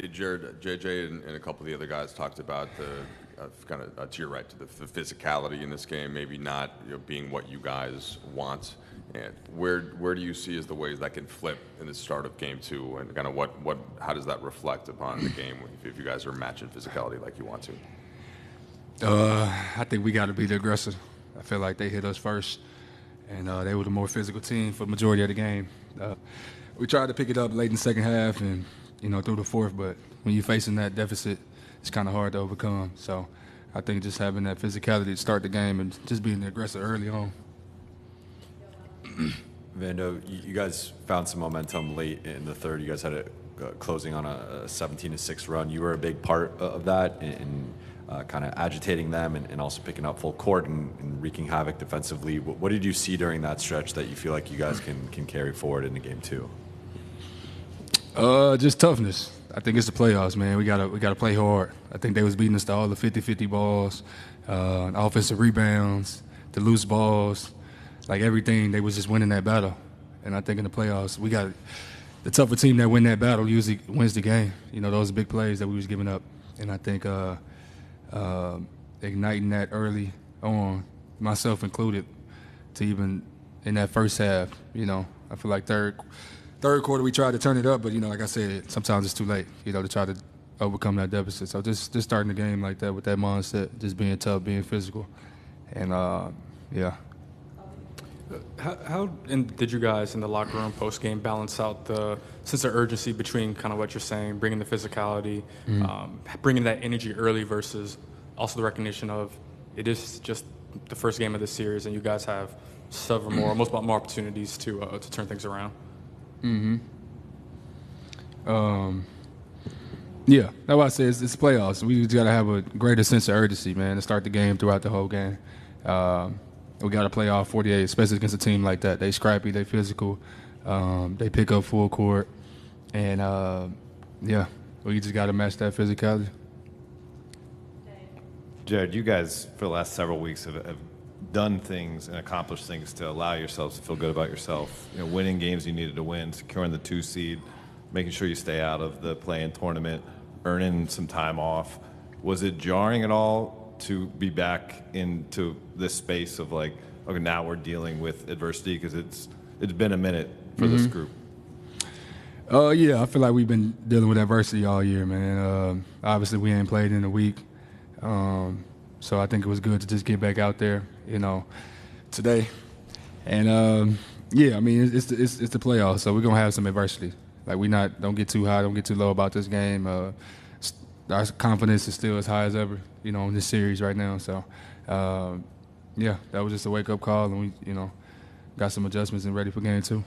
Hey, Jared, JJ, and a couple of the other guys talked about the kind of to your right to the physicality in this game, maybe not being what you guys want. And where do you see as the ways that can flip in the start of game two, and kind of how does that reflect upon the game if you guys are matching physicality like you want to? I think we got to be the aggressor. I feel like they hit us first, and they were the more physical team for the majority of the game. We tried to pick it up late in the second half and through the fourth, but when you're facing that deficit, it's kind of hard to overcome. So I think just having that physicality to start the game and just being the aggressor early on. Vando, you guys found some momentum late in the third. You guys had a closing on a 17-6 run. You were a big part of that in kind of agitating them and also picking up full court and wreaking havoc defensively. What did you see during that stretch that you feel like you guys can carry forward into game two? Just toughness. I think it's the playoffs, man. We gotta play hard. I think they was beating us to all the 50-50 balls, offensive rebounds, the loose balls, like everything. They was just winning that battle. And I think in the playoffs, we got the tougher team that win that battle usually wins the game. Those big plays that we was giving up. And I think igniting that early on, myself included, to even in that first half, I feel like third quarter we tried to turn it up, but like I said, sometimes it's too late, to try to overcome that deficit. So just starting the game like that with that mindset, just being tough, being physical, and yeah. How did you guys in the locker room post game balance out the sense of urgency between kind of what you're saying, bringing the physicality, bringing that energy early versus also the recognition of it is just the first game of the series and you guys have several more, most more opportunities to turn things around? Yeah, that's why I say it's playoffs. We just got to have a greater sense of urgency, man, to start the game throughout the whole game. We got to play all 48, especially against a team like that. They scrappy, they physical, they pick up full court, and yeah, we just got to match that physicality. Jared, you guys for the last several weeks have done things and accomplished things to allow yourselves to feel good about yourself. Winning games you needed to win, securing the 2 seed, making sure you stay out of the play-in tournament, earning some time off. Was it jarring at all to be back into this space of like, okay, now we're dealing with adversity because it's been a minute for this group? Yeah, I feel like we've been dealing with adversity all year, man. Obviously, we ain't played in a week. So I think it was good to just get back out there, today. And yeah, I mean, it's the playoffs, so we're gonna have some adversity. Like don't get too high, don't get too low about this game. Our confidence is still as high as ever, in this series right now. So yeah, that was just a wake up call, and we, got some adjustments and ready for game two.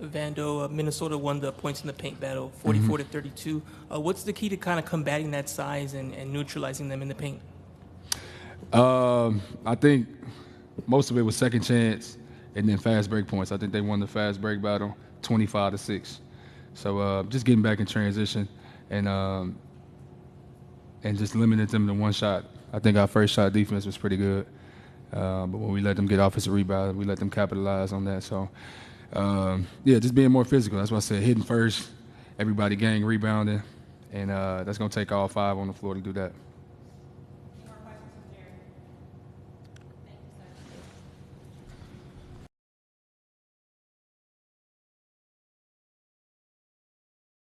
Vando, Minnesota won the points in the paint battle, 44-32. What's the key to kind of combating that size and neutralizing them in the paint? I think most of it was second chance and then fast break points. I think they won the fast break battle 25-6. So just getting back in transition and just limiting them to one shot. I think our first shot defense was pretty good. But when we let them get offensive rebounds, we let them capitalize on that. So, yeah, just being more physical. That's why I said hitting first, everybody gang rebounding, and that's going to take all 5 on the floor to do that.